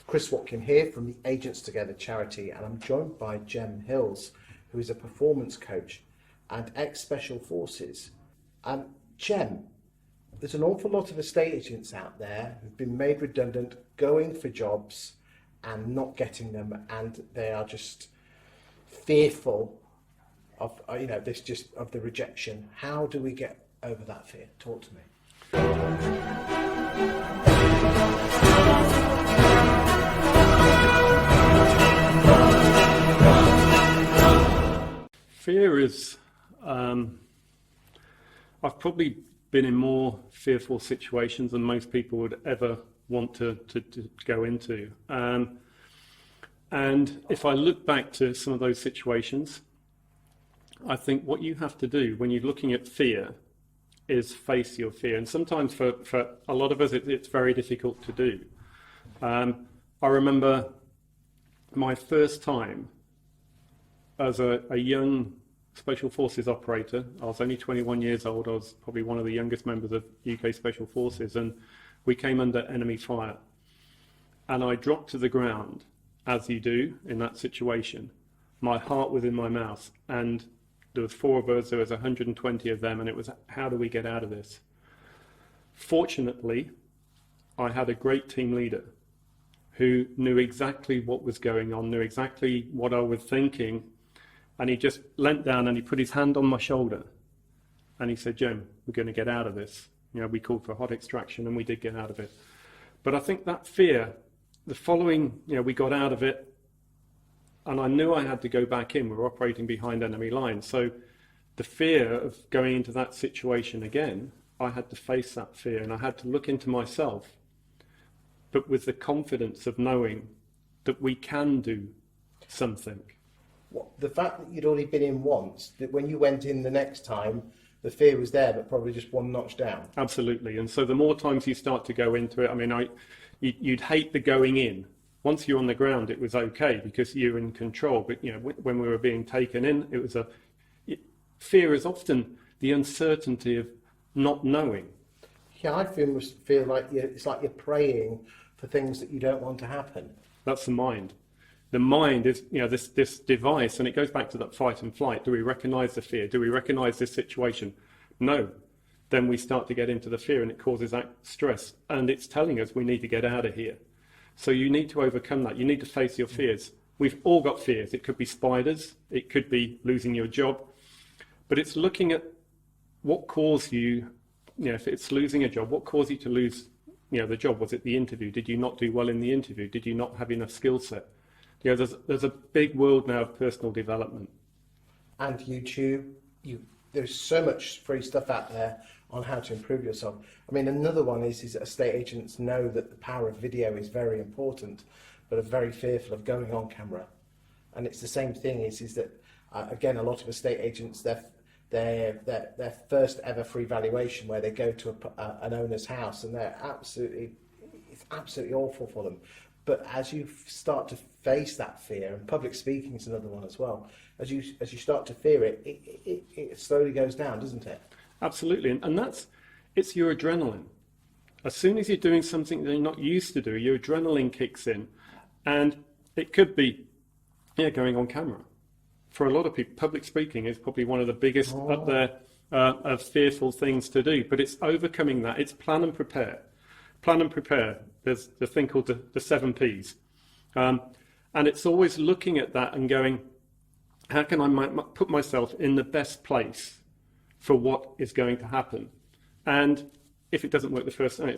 Chris Watkin here from the Agents Together charity, and I'm joined by Jem Hills, who is a performance coach and ex-Special Forces. Jem, there's an awful lot of estate agents out there who've been made redundant, going for jobs and not getting them, and they are just fearful of of the rejection. How do we get over that fear? Talk to me. Fear is, I've probably been in more fearful situations than most people would ever want to go into. And if I look back to some of those situations, I think what you have to do when you're looking at fear is face your fear. And sometimes for a lot of us, it's very difficult to do. I remember my first time as a young Special Forces operator. I was only 21 years old. I was probably one of the youngest members of UK Special Forces, and we came under enemy fire. And I dropped to the ground, as you do in that situation. My heart was in my mouth, and there was 4 of us, there was 120 of them, and it was, how do we get out of this? Fortunately, I had a great team leader who knew exactly what was going on, knew exactly what I was thinking, and he just leant down and he put his hand on my shoulder and he said, "Jem, we're going to get out of this." We called for hot extraction and we did get out of it. But I think that fear, the following, we got out of it, and I knew I had to go back in. We were operating behind enemy lines. So the fear of going into that situation again, I had to face that fear and I had to look into myself, but with the confidence of knowing that we can do something. The fact that you'd already been in once, that when you went in the next time, the fear was there, but probably just one notch down. Absolutely. And so the more times you start to go into it, you'd hate the going in. Once you're on the ground, it was okay because you're in control. But when we were being taken in, it was fear is often the uncertainty of not knowing. Yeah, I feel like it's like you're praying for things that you don't want to happen. That's the mind. The mind is, this device, and it goes back to that fight and flight. Do we recognize the fear? Do we recognize this situation? No. Then we start to get into the fear and it causes that stress. And it's telling us we need to get out of here. So you need to overcome that. You need to face your fears. We've all got fears. It could be spiders. It could be losing your job. But it's looking at what caused you, if it's losing a job, what caused you to lose the job? Was it the interview? Did you not do well in the interview? Did you not have enough skill set? There's a big world now of personal development. And YouTube, there's so much free stuff out there on how to improve yourself. Another one is that estate agents know that the power of video is very important, but are very fearful of going on camera. And it's the same thing is that, again, a lot of estate agents, their first ever free valuation where they go to an owner's house and it's absolutely awful for them. But as you start to face that fear, and public speaking is another one as well, as you start to fear it, it slowly goes down, doesn't it? Absolutely, and it's your adrenaline. As soon as you're doing something that you're not used to do, your adrenaline kicks in, and it could be going on camera. For a lot of people, public speaking is probably one of the biggest up there of fearful things to do, but it's overcoming that. It's plan and prepare. Plan and prepare. There's the thing called the 7 Ps. And it's always looking at that and going, how can I put myself in the best place for what is going to happen? And if it doesn't work the first time,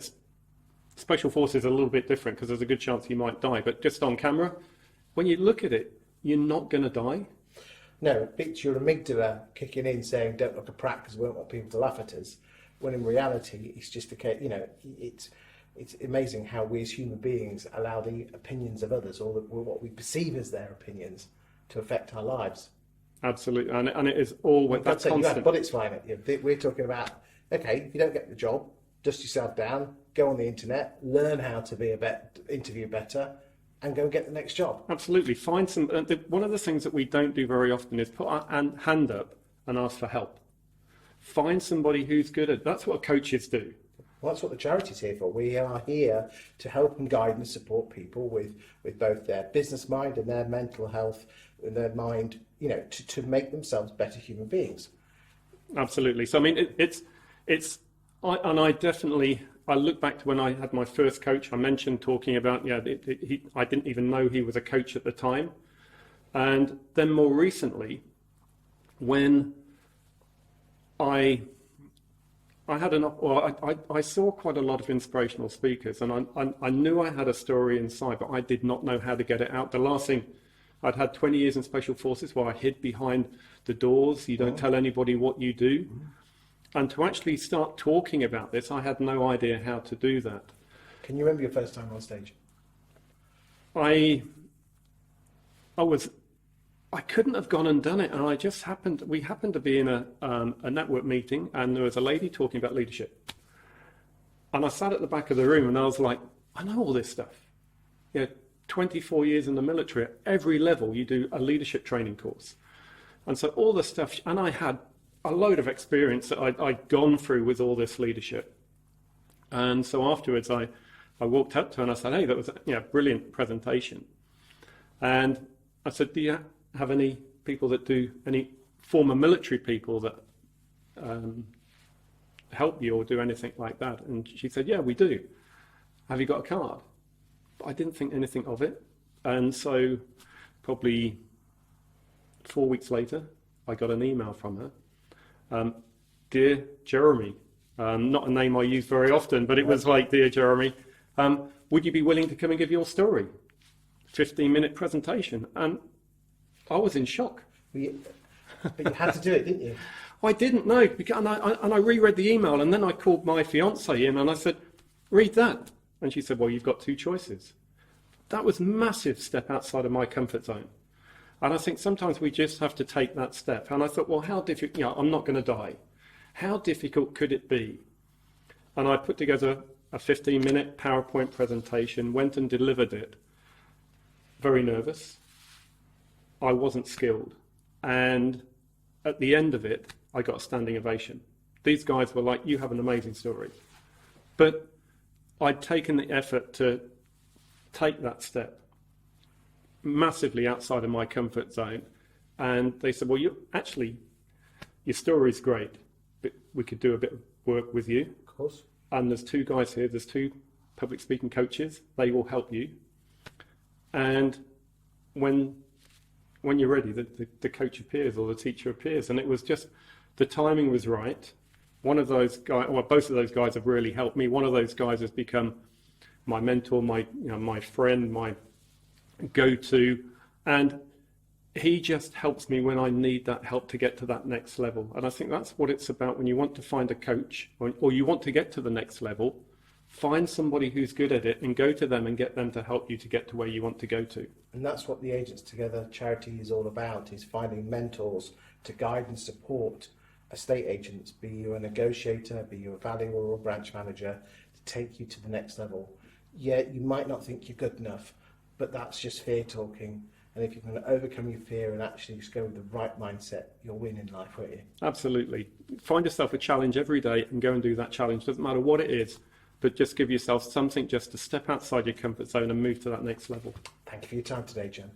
Special Forces are a little bit different because there's a good chance you might die. But just on camera, when you look at it, you're not going to die. No, it's your amygdala kicking in saying, don't look a prat because we don't want people to laugh at us. When in reality, it's just a case, it's amazing how we as human beings allow the opinions of others, or what we perceive as their opinions, to affect our lives. Absolutely, and it is all that's constant. You had bullets flying at you. We're talking about, okay, if you don't get the job, dust yourself down, go on the internet, learn how to interview better, and go and get the next job. Absolutely, find some. One of the things that we don't do very often is put our hand up and ask for help. Find somebody who's good at. That's what coaches do. Well, that's what the charity's here for. We are here to help and guide and support people with both their business mind and their mental health and their mind, you know, to make themselves better human beings. Absolutely. So I mean, I look back to when I had my first coach. I mentioned talking about, I didn't even know he was a coach at the time. And then more recently, when I saw quite a lot of inspirational speakers, and I knew I had a story inside, but I did not know how to get it out. The last thing, I'd had 20 years in special forces where I hid behind the doors. You don't tell anybody what you do. And to actually start talking about this, I had no idea how to do that. Can you remember your first time on stage? I couldn't have gone and done it, and we happened to be in a network meeting, and there was a lady talking about leadership. And I sat at the back of the room, and I was like, I know all this stuff. 24 years in the military, at every level you do a leadership training course. And so all the stuff, and I had a load of experience that I'd gone through with all this leadership. And so afterwards I walked up to her and I said, hey, that was a brilliant presentation. And I said, do you have any people that do, any former military people that help you or do anything like that? And she said, yeah, we do. Have you got a card? But I didn't think anything of it. And so probably 4 weeks later, I got an email from her. Dear Jeremy, not a name I use very often, but it was like, Dear Jeremy, would you be willing to come and give your story? 15-minute presentation. And I was in shock. But you had to do it, didn't you? I didn't know, and I reread the email, and then I called my fiancée in and I said, read that. And she said, well, you've got two choices. That was a massive step outside of my comfort zone. And I think sometimes we just have to take that step. And I thought, well, how difficult, I'm not going to die. How difficult could it be? And I put together a 15-minute PowerPoint presentation, went and delivered it. Very nervous. I wasn't skilled. And at the end of it, I got a standing ovation. These guys were like, you have an amazing story. But I'd taken the effort to take that step, massively outside of my comfort zone. And they said, well, your story's great, but we could do a bit of work with you. Of course. And there's two guys here, there's two public speaking coaches. They will help you. And when you're ready, the coach appears or the teacher appears. And it was just, the timing was right. One of those guys, well, both of those guys have really helped me. One of those guys has become my mentor, my friend, my go-to, and he just helps me when I need that help to get to that next level. And I think that's what it's about when you want to find a coach or you want to get to the next level. Find somebody who's good at it and go to them and get them to help you to get to where you want to go to. And that's what the Agents Together charity is all about, is finding mentors to guide and support estate agents, be you a negotiator, be you a valuer or a branch manager, to take you to the next level. Yeah, you might not think you're good enough, but that's just fear talking. And if you can overcome your fear and actually just go with the right mindset, you'll win in life, won't you? Absolutely. Find yourself a challenge every day and go and do that challenge. Doesn't matter what it is, but just give yourself something just to step outside your comfort zone and move to that next level. Thank you for your time today, Jem.